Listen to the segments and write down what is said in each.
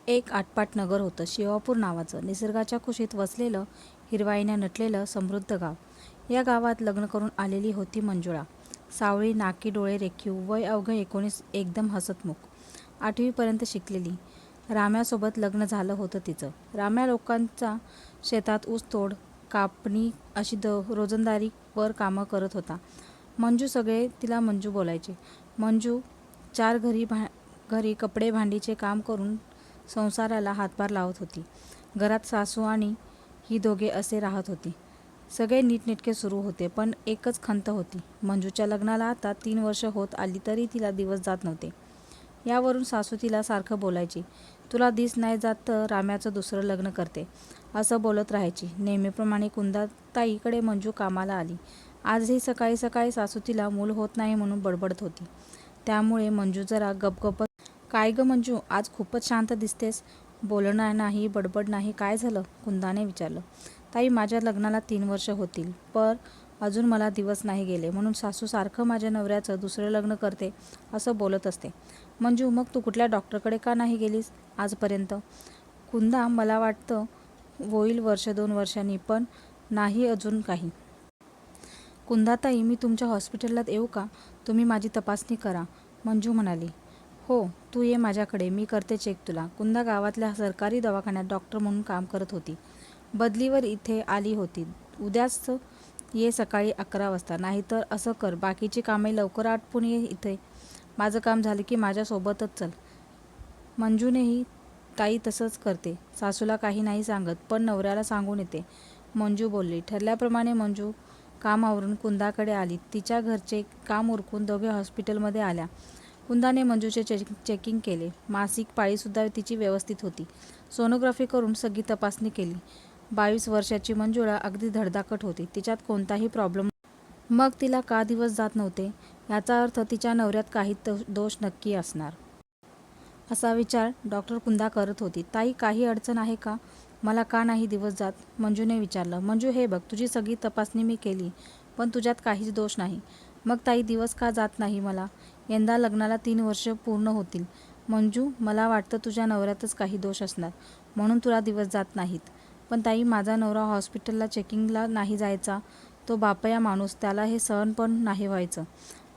एक आटपाट नगर होतं, शिवापूर नावाचं. निसर्गाच्या कुशीत वसलेलं, हिरवाईने नटलेलं समृद्ध गाव. या गावात लग्न करून आलेली होती मंजुळा. सावळी, नाकी डोळे रेखीव, वय अवघं 19, एकदम हसतमुख. 8वी पर्यंत शिकलेली. राम्यासोबत लग्न झालं होतं तिचं. राम्या लोकांचा शेतात ऊसतोड, कापणी अशी रोजंदारी वर कामं करत होता. मंजू, सगळे तिला मंजू बोलायचे. मंजू चार घरी कपडे भांडीचे काम करून संसाराला हातभार लावत होती. घरात सासू आणि ही दोघे असे राहत होते. सगळे नीटनेटके सुरू होते, पण एकच खंत होती. मंजूच्या लग्नाला आता 3 वर्ष होत आली तरी तिला दिवस जात नव्हते. यावरून सासू तिला सारखं बोलायची, तुला दिस नाही जात तर राम्याचं दुसरं लग्न करते, असं बोलत राहायची. नेहमीप्रमाणे कुंदाताईकडे मंजू कामाला आली. आजही सकाळी सकाळी सासू तिला मूल होत नाही म्हणून बडबडत होती. त्यामुळे मंजू जरा गपगपत, काय गं मंजू, आज खूपच शांत दिसतेस, बोलणं नाही, बडबड नाही, काय झालं, कुंदाने विचारलं. ताई, माझ्या लग्नाला 3 वर्ष होतील, पण अजून मला दिवस नाही गेले, म्हणून सासू सारखं माझ्या नवऱ्याचं दुसरं लग्न करते असं बोलत असते. मंजू, मग तू कुठल्या डॉक्टरकडे का नाही गेलीस आजपर्यंत? कुंदा, मला वाटतं होईल 1-2 वर्षांनी, पण नाही अजून काही. कुंदाताई, मी तुमच्या हॉस्पिटलला येऊ का? तुम्ही माझी तपासणी करा, मंजू म्हणाली. हो, तू ये माझ्याकडे, मी करते चेक तुला. कुंदा गावातल्या सरकारी दवाखान्यात डॉक्टर म्हणून काम करत होती. बदलीवर इथे आली होती. उद्याच ये सकाळी 11 वाजता. नाहीतर असं कर, बाकीची कामे लवकर आटपून ये इथे. माझं काम झालं की माझ्यासोबतच चल. मंजूनेही, ताई तसंच करते, सासूला काही नाही सांगत, पण नवऱ्याला सांगून येते, मंजू बोलली. ठरल्याप्रमाणे मंजू कामावरून कुंदाकडे आली. तिच्या घरचे काम उरकून दोघे हॉस्पिटलमध्ये आल्या. कुंदाने मंजूचे चेकिंग केले. मासिक पाळीसुद्धा तिची व्यवस्थित होती. सोनोग्राफी करून सगळी तपासणी केली. 22 वर्षाची मंजुळा अगदी धडधाकट होती. तिच्यात कोणताही प्रॉब्लेम. मग तिला का दिवस जात नव्हते? याचा अर्थ तिच्या नवऱ्यात काही दोष नक्की असणार, असा विचार डॉक्टर कुंदा करत होती. ताई, काही अडचण आहे का? मला का नाही दिवस जात? मंजूने विचारलं. मंजू, हे बघ, तुझी सगळी तपासणी मी केली, पण तुझ्यात काहीच दोष नाही. मग ताई, दिवस का जात नाही मला? यंदा लग्नाला 3 वर्ष पूर्ण होतील. मंजू, मला वाटतं तुझ्या नवऱ्यातच काही दोष असणार, म्हणून तुला दिवस जात नाहीत. पण ताई, माझा नवरा हॉस्पिटलला चेकिंगला नाही जायचा, तो बापया माणूस, त्याला हे सहन पण नाही व्हायचं.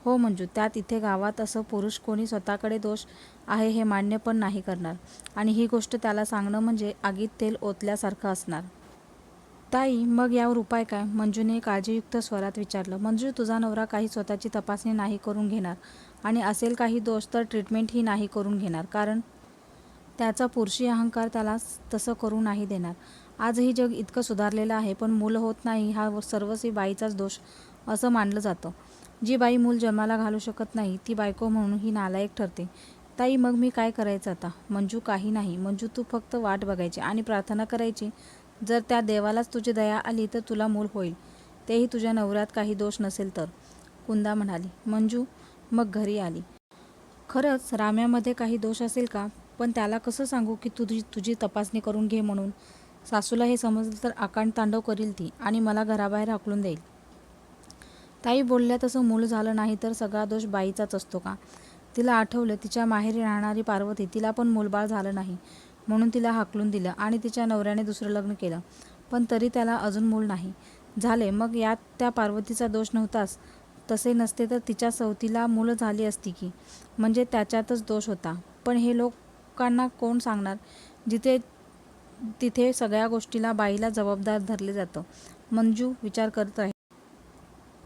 हो मंजू, त्यात इथे गावात असं पुरुष कोणी स्वतःकडे दोष आहे हे मान्य पण नाही करणार, आणि ही गोष्ट त्याला सांगणं म्हणजे आगीत तेल ओतल्यासारखं असणार. ताई, मग यावर उपाय काय? मंजूने काळजीयुक्त स्वरात विचारलं. मंजू, तुझा नवरा काही स्वतःची तपासणी नाही करून घेणार, आणि असेल काही दोष तर ट्रीटमेंटही नाही करून घेणार, कारण त्याचा पुरुषी अहंकार त्याला तसं करू नाही देणार. आजही जग इतकं सुधारलेलं आहे, पण मुलं होत नाही हा सर्वस्वी बाईचाच दोष असं मानलं जातं. जी बाई मूल जन्माला घालू शकत नाही ती बायको म्हणून ही नालायक ठरते. ताई, मग मी काय करायचं आता? मंजू, काही नाही. मंजू, तू फक्त वाट बघायची आणि प्रार्थना करायची. जर त्या देवालाच तुझी दया आली तर तुला मूल होईल, तेही तुझ्या नवऱ्यात काही दोष नसेल तर, कुंदा म्हणाली. मंजू मग घरी आली. खरंच राम्यामध्ये काही दोष असेल का? पण त्याला कसं सांगू की तुझी तपासणी करून घे म्हणून? सासूला हे समजलं तर आकांड तांडव करील ती, आणि मला घराबाहेर हाकलून देईल. ताई बोलल्या तसं मूल झालं नाही तर सगळा दोष बाईचाच असतो का? तिला आठवलं, तिच्या माहेरी राहणारी पार्वती, तिला पण मूलबाळ झालं नाही म्हणून तिला हाकलून दिलं, आणि तिच्या नवऱ्याने दुसरं लग्न केलं, पण तरी त्याला अजून मूल नाही झाले. मग यात त्या पार्वतीचा दोष नव्हताच? तसे नसते तर तिच्या सवतीला मुलं झाली असती की, म्हणजे त्याच्यातच दोष होता. पण हे लोकांना कोण सांगणार? तिथे सगळ्या गोष्टीला बाईला जबाबदार धरले जातं. मंजू विचार करत राहिली.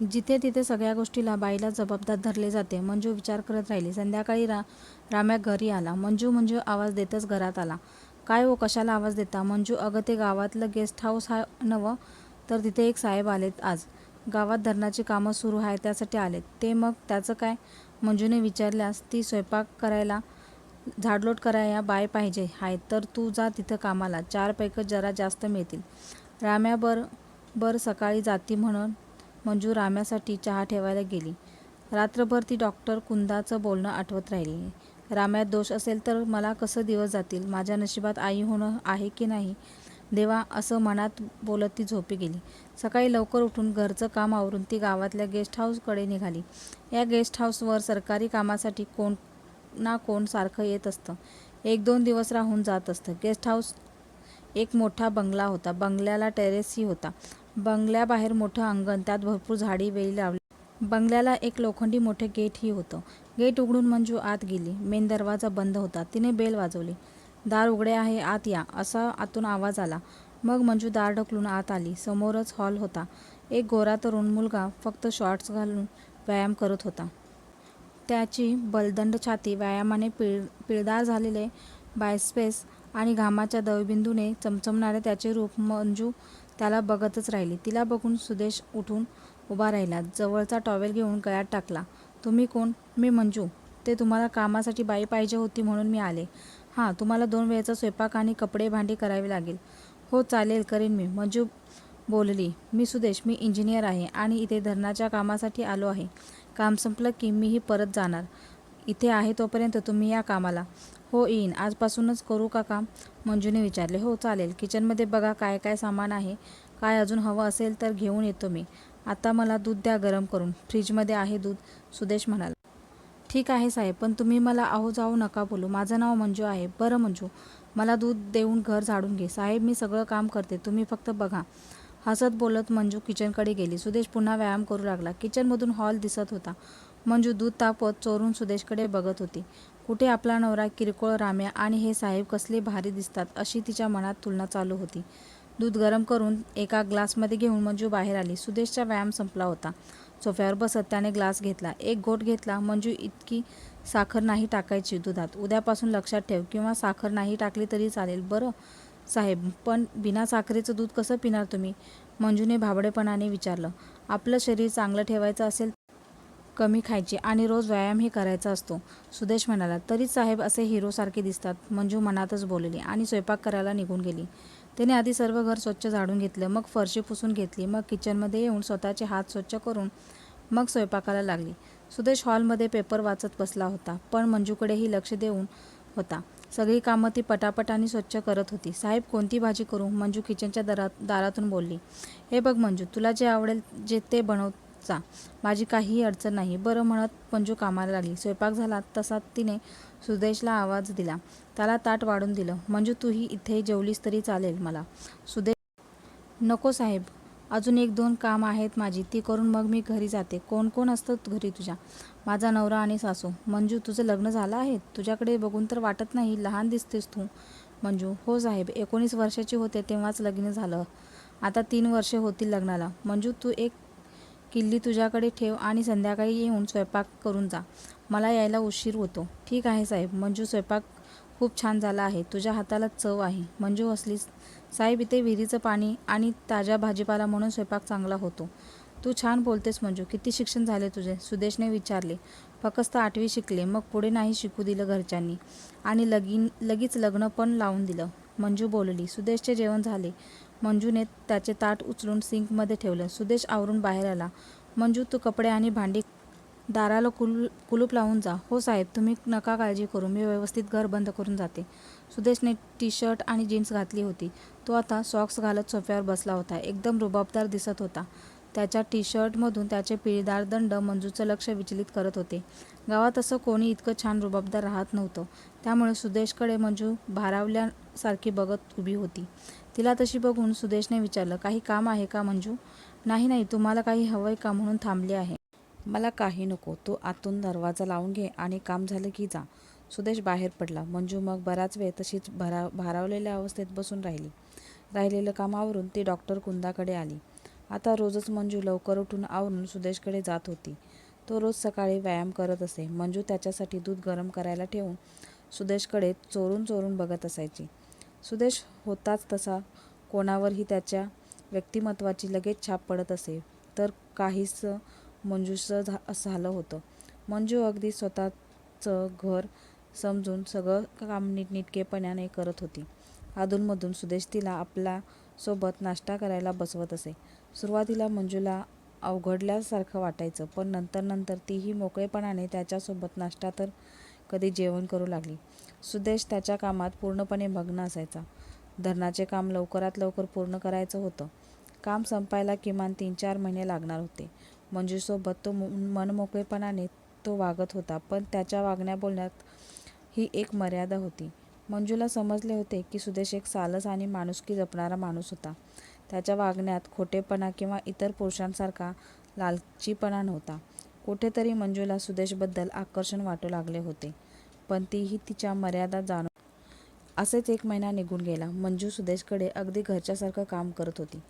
जिथे तिथे सगळ्या गोष्टीला बाईला जबाबदार धरले जाते. मंजू विचार करत राहिली. संध्याकाळी राम्या घरी आला. मंजू मंजू आवाज देतच घरात आला. काय हो, कशाला आवाज देता? मंजू, अगं ते गावातलं गेस्ट हाऊस नवं, तर तिथे एक साहेब आलेत आज. गावात धरणाची कामं सुरू आहे त्यासाठी आलेत ते. मग त्याचं काय? मंजूने विचारल्यास, ती स्वयंपाक करायला, झाडलोट करायला बाय पाहिजे आहे, तर तू जा तिथं कामाला, 4 पैसे जरा जास्त मिळतील. राम्या, बर सकाळी जाती म्हणून मंजू राम्यासाठी चहा ठेवायला गेली. रात्रभर ती डॉक्टर कुंदाचं बोलणं आठवत राहिली. राम्यात दोष असेल तर मला कसं दिवस जातील? माझ्या नशिबात आई होणं आहे की नाही देवा, असं मनात बोलत ती झोपी गेली. सकाळी लवकर उठून घरचं काम आवरून ती गावातल्या गेस्ट हाऊसकडे निघाली. या गेस्ट हाऊसवर सरकारी कामासाठी कोण ना कोण सारखं येत असतं. 1-2 दिवस राहून जात असतं. गेस्ट हाऊस एक मोठा बंगला होता. बंगल्याला टेरेसही होता. बंगल्याबाहेर मोठं अंगण, त्यात भरपूर झाडी वेली लावली. बंगल्याला एक लोखंडी मोठे गेटही होतं. गेट उघडून मंजू आत गेली. मेन दरवाजा बंद होता. तिने बेल वाजवली. दार उघडे आहे, आत या, असा आतून आवाज आला. मग मंजू दार ढकलून आत आली. समोरच हॉल होता. एक गोरा तरुण मुलगा फक्त शॉर्ट्स घालून व्यायाम करत होता. त्याची बलदंड छाती, व्यायामाने पिळदार झालेले बायसेप्स आणि घामाच्या दवबिंदूने चमचमणारे त्याचे रूप, मंजू त्याला बघतच राहिली. तिला बघून सुदेश उठून उभा राहिला. जवळचा टॉवेल घेऊन गळ्यात टाकला. तुम्ही कोण? मी मंजू. ते तुम्हाला कामासाठी बाई पाहिजे होती म्हणून मी आले. हां, तुम्हाला 2 वेळेचा स्वयंपाक आणि कपडे भांडी करावी लागेल. हो चालेल, करेन मी, मंजू बोलली. मी सुदेश, मी इंजिनियर आहे आणि इथे धरणाच्या कामासाठी आलो आहे. काम संपलं की मीही परत जाणार. इथे आहे तोपर्यंत तुम्ही या कामाला. हो येईन. आजपासूनच करू का काम? मंजूने विचारले. हो चालेल. किचनमध्ये बघा काय काय सामान आहे. काय अजून हवं असेल तर घेऊन येतो मी. आता मला दूध द्या गरम करून. फ्रीजमध्ये आहे दूध, सुदेश म्हणाला. ठीक आहे साहेब, पण तुम्ही मला आहो जाऊ नका बोलू. माझं नाव मंजू आहे. बरं मंजू, मला दूध देऊन घर झाडून घे. साहेब, मी सगळं काम करते, तुम्ही फक्त बघा. हसत बोलत मंजू किचनकडे गेली. सुदेश पुन्हा व्यायाम करू लागला. किचनमधून हॉल दिसत होता. मंजू दूध तापवत चोरून सुदेशकडे बघत होती. कुठे आपला नवरा किरकोळ राम्या आणि हे साहेब कसले भारी दिसतात, अशी तिच्या मनात तुलना चालू होती. दूध गरम करून एका ग्लासमध्ये घेऊन मंजू बाहेर आली. सुदेशचा व्यायाम संपला होता. सोफ्यावर बसत त्याने ग्लास घेतला. एक घोट घेतला. मंजू, इतकी साखर नाही टाकायची दुधात. उद्यापासून लक्षात ठेव. किंवा साखर नाही टाकली तरी चालेल. बरं साहेब, पण बिना साखरेचं दूध कसं पिणार तुम्ही? मंजूने भाबडेपणाने विचारलं. आपलं शरीर चांगलं ठेवायचं असेल कमी खायची आणि रोज व्यायामही करायचा असतो, सुदेश म्हणाला. तरीच साहेब असे हिरोसारखे दिसतात, मंजू मनातच बोलली आणि स्वयंपाक करायला निघून गेली. तिने आधी सर्व घर स्वच्छ झाडून घेतलं, मग फरशी पुसून घेतली, मग किचनमध्ये येऊन स्वतःचे हात स्वच्छ करून मग स्वयंपाकाला लागली. सुदेश हॉलमध्ये पेपर वाचत बसला होता, पण मंजूकडेही लक्ष देऊन होता. सगळी कामं ती पटापटाने स्वच्छ करत होती. साहेब, कोणती भाजी करू? मंजू किचनच्या दारातून बोलली. हे बघ मंजू, तुला जे आवडेल ते बनव जा. माझी काहीही अडचण नाही. बरं म्हणत मंजू कामाला लागली. स्वयंपाक झाला तसा तिने सुदेशला आवाज दिला. त्याला ताट वाढून दिलं. मंजू, तूही इथे जेवलीस तरी चालेल मला. सुदेश, नको साहेब, अजून 1-2 काम आहेत माझी, ती करून मग मी घरी जाते. कोण कोण असतं घरी तुझ्या? माझा नवरा आणि सासू. मंजू, तुझं लग्न झालं आहे? तुझ्याकडे बघून तर वाटत नाही, लहान दिसतेस तू. मंजू, हो साहेब, 19 वर्षाची होते तेव्हाच लग्न झालं. आता 3 वर्षे होतील लग्नाला. मंजू, तू एक किल्ली तुझ्याकडे ठेव आणि संध्याकाळी येऊन स्वयंपाक करून जा. मला यायला उशीर होतो. ठीक आहे साहेब. मंजू, स्वयंपाक खूप छान झाला आहे. तुझ्या हाताला चव आहे. मंजू हसली. साहेब, इथे विहिरीचं पाणी आणि ताज्या भाजीपाला म्हणून स्वयंपाक चांगला होतो. तू छान बोलतेस मंजू. किती शिक्षण झाले तुझे? सुदेशने विचारले. फक्त 8वी शिकले. मग पुढे नाही शिकू दिलं घरच्यांनी आणि लगेच लग्न पण लावून दिलं, मंजू बोलली. सुदेशचे जेवण झाले. मंजूने त्याचे ताट उचलून सिंकमध्ये ठेवलं. सुदेश आवरून बाहेर आला. मंजू, तू कपडे आणि भांडी दाराला कुलूप लावून जा. हो साहेब, तुम्ही नका काळजी करू, मी व्यवस्थित घर बंद करून जाते. सुदेशने टी-शर्ट आणि जीन्स घातली होती. तो आता सॉक्स घालत सोफ्यावर बसला होता. एकदम रुबाबदार दिसत होता. त्याच्या टी-शर्टमधून त्याचे पिळदार दंड मंजूचं लक्ष विचलित करत होते. गावात असं कोणी इतकं छान रुबाबदार राहत नव्हतं. त्यामुळे सुदेशकडे मंजू भारावल्यासारखी बघत उभी होती. तिला तशी बघून सुदेशने विचारलं, काही काम आहे का मंजू? नाही नाही, तुम्हाला काही हवंय का म्हणून थांबले आहे. मला काही नको. तू आतून दरवाजा लावून घे आणि काम झालं की जा. सुदेश बाहेर पडला. मंजू मग बराच वेळ तशीच भारावलेल्या अवस्थेत बसून राहिली. राहिलेलं कामावरून ती डॉक्टर कुंदाकडे आली. आता रोजच मंजू लवकर उठून आवरून सुदेशकडे जात होती. तो रोज सकाळी व्यायाम करत असे. मंजू त्याच्यासाठी दूध गरम करायला ठेवून सुदेशकडे चोरून चोरून बघत असायची. सुदेश होताच तसा. कोणावरही त्याच्या व्यक्तिमत्वाची लगेच छाप पडत असे. तर काहीसं मंजूचं झालं होतं. मंजू अगदी स्वतःचं घर समजून सगळं काम नीटनेटकेपणाने करत होती. अधूनमधून सुदेश तिला आपल्या सोबत नाश्ता करायला बसवत असे. सुरुवातीला मंजूला अवघडल्यासारखं वाटायचं, पण नंतर तीही मोकळेपणाने त्याच्यासोबत नाश्ता तर कधी जेवण करू लागली. सुदेश त्याच्या कामात पूर्णपणे मग्न असायचा. धरणाचे काम लवकरात लवकर पूर्ण करायचं होतं. काम संपायला किमान 3-4 महिने लागणार होते. मंजूसोबत तो मनमोकळेपणाने तो वागत होता, पण त्याच्या वागण्या बोलण्यात ही एक मर्यादा होती. मंजूला समजले होते की सुदेश एक सालस आणि माणुसकी जपणारा माणूस होता. त्याच्या वागण्यात खोटेपणा किंवा इतर पुरुषांसारखा लालचीपणा नव्हता. कुठेतरी मंजूला सुदेशबद्दल आकर्षण वाटू लागले होते, पण तीही तिच्या मर्यादा जाणून. असेच 1 महिना निघून गेला. मंजू सुदेशकडे अगदी घरच्यासारखं काम करत होती.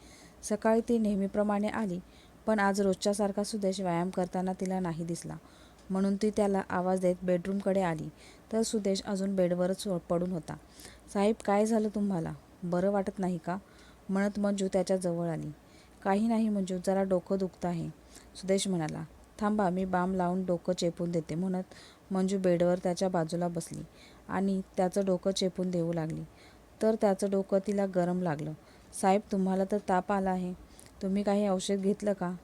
सकाळी ती नेहमीप्रमाणे आली, पण आज रोजच्यासारखा सुदेश व्यायाम करताना तिला नाही दिसला. म्हणून ती त्याला आवाज देत बेडरूमकडे आली, तर सुदेश अजून बेडवरच पडून होता. "साहेब, काय झालं तुम्हाला? बरं वाटत नाही का?" म्हणत मंजू त्याच्या जवळ आली. "काही नाही मंजू, जरा डोकं दुखतं आहे," सुदेश म्हणाला. "थांबा, मी बाम लावून डोकं चेपून देते," म्हणत मंजू बेडवर त्याच्या बाजूला बसली आणि त्याचं डोकं चेपून देऊ लागली. तर त्याचं डोकं तिला गरम लागलं. "साहेब, तुम्हाला तर ताप आला आहे. तुम्ही काही औषध घेतलं का?"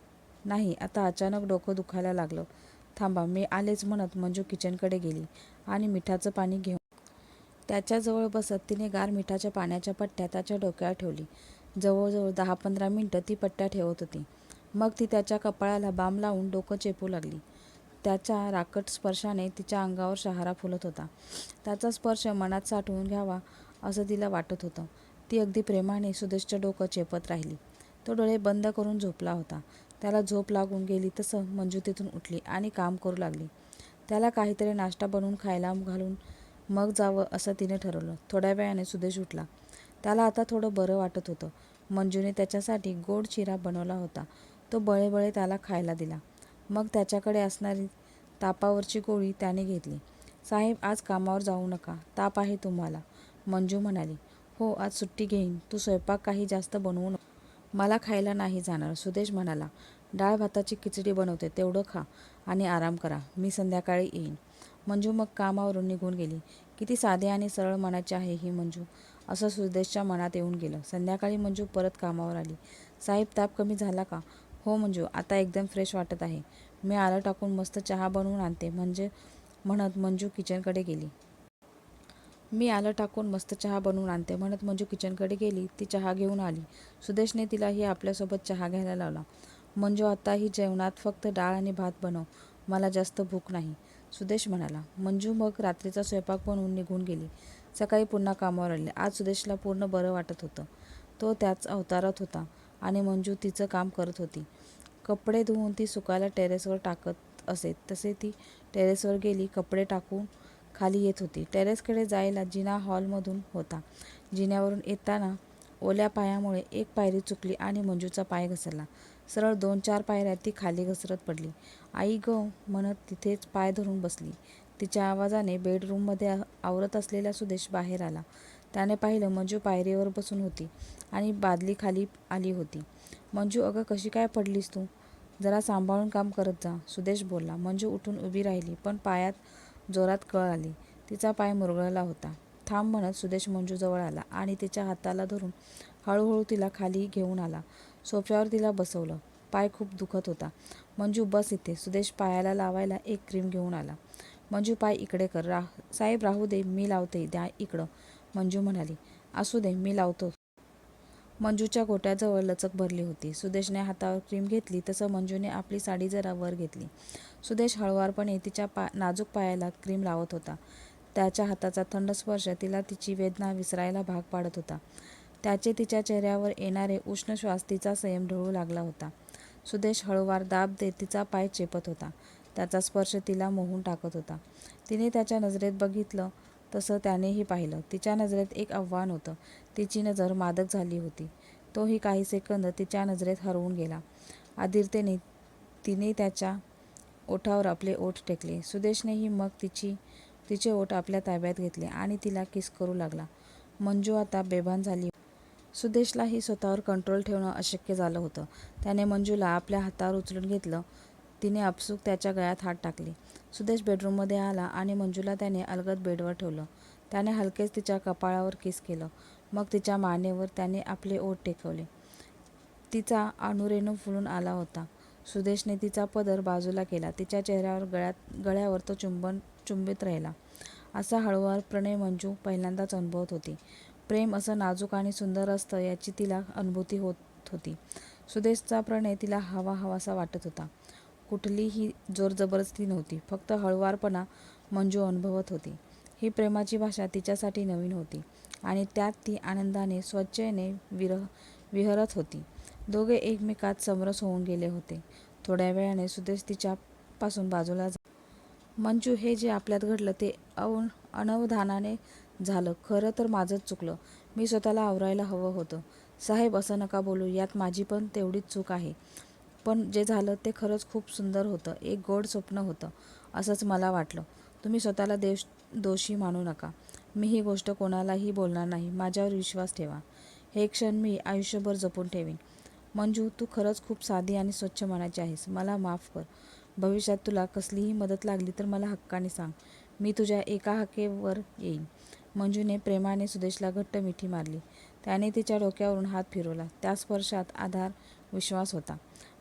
"नाही, आता अचानक डोकं दुखायला लागलं." "थांबा, मी आलेच," म्हणत मंजू किचनकडे गेली आणि मिठाचं पाणी घेऊन त्याच्याजवळ बसत तिने गार मिठाच्या पाण्याच्या पट्ट्या त्याच्या डोक्यावर ठेवली. जवळजवळ 10-15 मिनिटं ती पट्ट्या ठेवत होती. मग ती त्याच्या कपाळाला बाम लावून डोकं चेपू लागली. त्याच्या राकट स्पर्शाने तिच्या अंगावर शहारा फुलत होता. त्याचा स्पर्श मनात साठवून घ्यावा असं तिला वाटत होतं. ती अगदी प्रेमाने सुदेशचं डोकं चेपत राहिली. तो डोळे बंद करून झोपला होता. त्याला झोप लागून गेली तसं मंजू तिथून उठली आणि काम करू लागली. त्याला काहीतरी नाश्ता बनवून खायला घालून मग जावं असं तिने ठरवलं. थोड्या वेळाने सुदेश उठला. त्याला आता थोडं बरं वाटत होतं. मंजूने त्याच्यासाठी गोड शिरा बनवला होता. तो बळे त्याला खायला दिला. मग त्याच्याकडे असणारी तापावरची गोळी त्याने घेतली. "साहेब, आज कामावर जाऊ नका. ताप आहे तुम्हाला," मंजू म्हणाली. "हो, आज सुट्टी घेईन. तू स्वयंपाक काही जास्त बनवू नको." "मला खायला नाही जाणार," सुदेश म्हणाला. "डाळ भाताची खिचडी बनवते, तेवढं खा आणि आराम करा. मी संध्याकाळी येईन." मंजू मग कामावरून निघून गेली. किती साधे आणि सरळ मनाची आहे ही मंजू, असं सुदेशच्या मनात येऊन गेलं. संध्याकाळी मंजू परत कामावर आली. "साहेब, ताप कमी झाला का?" "हो मंजू, आता एकदम फ्रेश वाटत आहे. मी आलं टाकून मस्त चहा बनवून आणते," म्हणत मंजू किचनकडे गेली. म्हणत मंजू किचनकडे गेली. ती चहा घेऊन आली. सुदेशने तिलाही आपल्यासोबत चहा घ्यायला लावला. "मंजू, आताही जेवणात फक्त डाळ आणि भात बनव. मला जास्त भूक नाही," सुदेश म्हणाला. मंजू मग रात्रीचा स्वयंपाक बनवून निघून गेली. सकाळी पुन्हा कामावर आली. आज सुदेशला पूर्ण बरं वाटत होतं. तो त्याच अवतारात होता आणि मंजू तिचं काम करत होती. कपडे धुवून ती सुकायला टेरेसवर टाकत असे तसे ती टेरेसवर गेली. कपडे टाकून खाली येत होती. टेरेसकडे जायला जिना हॉलमधून होता. जिन्यावरून येताना ओल्या पायामुळे एक पायरी चुकली आणि मंजूचा पाय घसरला. सरळ 2-4 पायऱ्या ती खाली घसरत पडली. "आई गं," म्हणत तिथेच पाय धरून बसली. तिच्या आवाजाने बेडरूममध्ये आवरत असलेला सुदेश बाहेर आला. त्याने पाहिलं मंजू पायरीवर बसून होती आणि बादली खाली आली होती. "मंजू, अगं कशी काय पडलीस तू? जरा सांभाळून काम करत जा," सुदेश बोलला. मंजू उठून उभी राहिली, पण पायात जोरात कळ आली. तिचा पाय मुरगळला होता. "थांब," म्हणत सुदेश मंजूजवळ आला आणि तिच्या हाताला धरून हळूहळू तिला खाली घेऊन आला. सोफ्यावर तिला बसवलं. पाय खूप दुखत होता. "मंजू, बस इथे." सुदेश पायाला लावायला एक क्रीम घेऊन आला. "मंजू, पाय इकडे कर." "साहेब, राहू दे, मी लावते, द्या इकडं," मंजू म्हणाली. "असू दे, मी लावतो." मंजूच्या गोट्याजवळ लचक भरली होती. सुदेशने हातावर क्रीम घेतली तसं मंजूने आपली साडी जरा वर घेतली. सुदेश हळुवारपणे तिच्या नाजूक पायाला क्रीम लावत होता. त्याच्या हाताचा थंड स्पर्श तिला तिची वेदना विसरायला भाग पाडत होता. त्याचे तिच्या चेहऱ्यावर येणारे उष्ण श्वास तिचा संयम ढवळू लागला होता. सुदेश हळूवार दाब देत तिचा पाय चेपत होता. त्याचा स्पर्श तिला मोहून टाकत होता. तिने त्याच्या नजरेत बघितलं तसं त्यानेही पाहिलं. तिच्या नजरेत एक आव्हान होतं. तिची नजर मादक झाली होती. तोही काही सेकंद तिच्या नजरेत हरवून गेला. आदिरतेने तिने त्याच्या ओठावर आपले ओठ टेकले. सुदेशनेही मग तिचे ओठ आपल्या ताब्यात घेतले आणि तिला किस करू लागला. मंजू आता बेभान झाली. सुदेशलाही स्वतःवर कंट्रोल ठेवणं अशक्य झालं होतं. त्याने मंजूला आपल्या हातावर उचलून घेतलं. तिने आपसूक त्याच्या गळ्यात हात टाकले. सुदेश बेडरूममध्ये आला आणि मंजूला त्याने अलगद बेडवर ठेवलं. त्याने हलकेच तिच्या कपाळावर किस केलं. मग तिच्या मानेवर त्याने आपले ओठ टेकवले. तिचा अनुरेणू फुलून आला होता. सुदेशने तिचा पदर बाजूला केला. तिच्या चेहऱ्यावर गळ्यावर तो चुंबित राहिला. असा हळूवार प्रणय मंजू पहिल्यांदाच अनुभवत होती. प्रेम असं नाजूक आणि सुंदर असतं याची तिला अनुभूती होत होती. सुदेशचा प्रणय तिला हवाहवासा वाटत होता. कुठलीही जोरजबरदस्ती नव्हती, फक्त हळुवारपणा मंजू अनुभवत होती. ही प्रेमाची भाषा तिच्यासाठी नवीन होती आणि त्यात ती आनंदाने स्वच्छेने विहरत होती. दोघे एकमेकात समरस होऊन गेले होते. थोड्या वेळाने सुदेश तिच्यापासून बाजूला मंजू, हे जे आपल्यात घडलं ते अनवधानाने झालं. खरं तर माझंच चुकलं. मी स्वतःला आवरायला हवं होतं. साहेब, असं नका बोलू. यात माझी पण तेवढीच चूक आहे. पण जे झालं ते खरंच खूप सुंदर होतं. एक गोड स्वप्न होतं असंच मला वाटलं. तुम्ही स्वतःला दोषी मानू नका. मी ही गोष्ट कोणालाही बोलणार नाही. माझ्यावर विश्वास ठेवा. हे क्षण मी आयुष्यभर जपून ठेवीन. मंजू, तू खरंच खूप साधी आणि स्वच्छ मनाची आहेस. मला माफ कर. भविष्यात तुला कसलीही मदत लागली तर मला हक्काने सांग. मी तुझ्या एका हाकेवर येईन. मंजूने प्रेमाने सुदेशला घट्ट मिठी मारली. त्याने तिच्या डोक्यावरून हात फिरवला. त्या स्पर्शात आधार, विश्वास होता.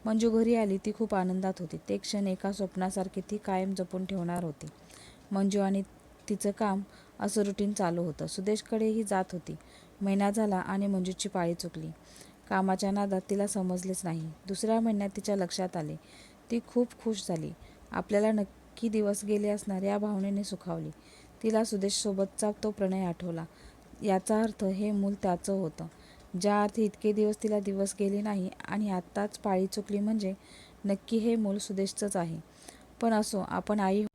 मंजू घरी आली. ती खूप आनंदात होती. ते क्षण एका स्वप्नासारखे ती कायम जपून ठेवणार होती. मंजू आणि तिचं काम असं रुटीन चालू होतं. सुदेशकडेही जात होती. महिना झाला आणि मंजूची पाळी चुकली. कामाच्या नादात तिला समजलेच नाही. दुसऱ्या महिन्यात तिच्या लक्षात आले. ती खूप खुश झाली. आपल्याला नक्की दिवस गेले असणार या भावनेने सुखावली. तिला सुदेशसोबतचा तो प्रणय आठवला. याचा अर्थ हे मूल त्याचं होतं. ज्या अर्थी इतके दिवस तिला दिवस गेले नाही आणि आत्ताच पाळी चुकली म्हणजे नक्की हे मूल सुदेशचंच आहे. पण असो, आपण आई.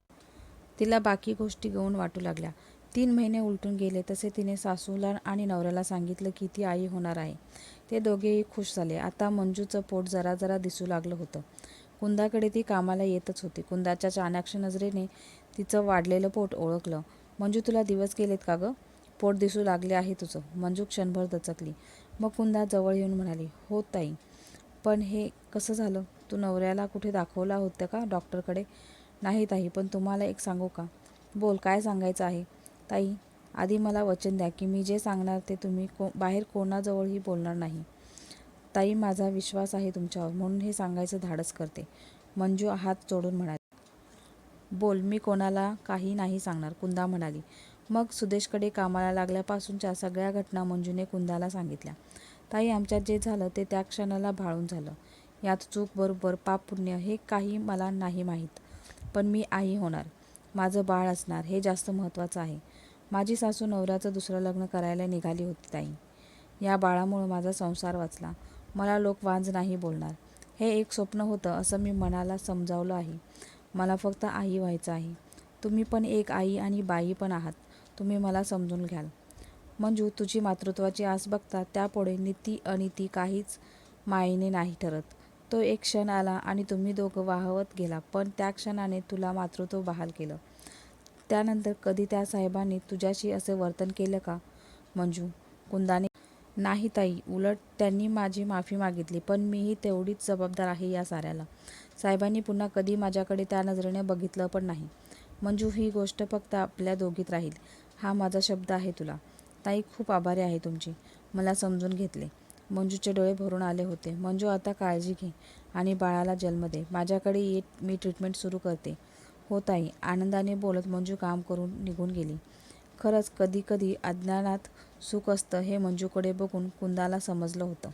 तिला बाकी गोष्टी गौण वाटू लागल्या. 3 महिने उलटून गेले तसे तिने सासूला आणि नवऱ्याला सांगितलं की ती आई होणार आहे. ते दोघेही खुश झाले. आता मंजूचं पोट जरा जरा दिसू लागलं होतं. कुंदाकडे ती कामाला येतच होती. कुंदाच्या चाणाक्ष नजरेने तिचं वाढलेलं पोट ओळखलं. मंजू, तुला दिवस गेलेत का गं? पोट दिसू लागले आहे तुझं. मंजू क्षणभर दचकली. मग कुंदा जवळ येऊन म्हणाली, हो ताई. पण हे कसं झालं? तू नवऱ्याला कुठे दाखवला होतं का डॉक्टरकडे? नाही ताई, पण तुम्हाला एक सांगू का? बोल, काय सांगायचं आहे? ताई, आधी मला वचन द्या की मी जे सांगणार ते तुम्ही बाहेर कोणाजवळही बोलणार नाही. ताई, माझा विश्वास आहे तुमच्यावर, म्हणून हे सांगायचं धाडस करते. मंजू हात जोडून म्हणाली. बोल, मी कोणाला काही नाही सांगणार, कुंदा म्हणाली. मग सुदेशकडे कामाला लागल्यापासूनच्या सगळ्या घटना मंजूने कुंदाला सांगितल्या. ताई, आमच्यात जे झालं ते त्या क्षणाला भाळून झालं. यात चूक, बरोबर, पाप, पुण्य हे काही मला नाही माहीत. पण मी आई होणार. माझं बाळ असणार, हे जास्त महत्त्वाचं आहे. माझी सासू नवऱ्याचं दुसरं लग्न करायला निघाली होती ताई. या बाळामुळं माझा संसार वाचला. मला लोक वांज नाही बोलणार. हे एक स्वप्न होतं असं मी मनाला समजावलं आहे. मला फक्त आई व्हायचं आहे. तुम्ही पण एक आई आणि बाई पण आहात. तुम्ही मला समजून घ्याल. मंजू, तुझी मातृत्वाची आस बघता त्यापुढे नीती अनिती काहीच मायने नाही ठरत. तो एक क्षण आला आणि तुम्ही दोघं वाहवत गेला. पण त्या क्षणाने तुला मातृत्व बहाल केलं. त्यानंतर कधी त्या साहेबांनी तुझ्याशी असे वर्तन केलं का? मंजू, कुंदाने. नाही ताई, उलट त्यांनी माझी माफी मागितली. पण मीही तेवढीच जबाबदार आहे या साऱ्याला. साहेबांनी पुन्हा कधी माझ्याकडे त्या नजरेने बघितलं पण नाही. मंजू, ही गोष्ट फक्त आपल्या दोघीत राहील. हा माझा शब्द आहे तुला. ताई, खूप आभारी आहे तुमची. मला समजून घेतले. मंजूचे डोळे भरून आले होते. मंजू, आता काळजी घे आणि बाळाला जन्म दे. माझ्याकडे ये, मी ट्रीटमेंट सुरू करते. हो ताई, आनंदाने बोलत मंजू काम करून निघून गेली. खरंच कधी कधी अज्ञानात सुख असतं हे मंजूकडे बघून कुंदाला समजलं होतं.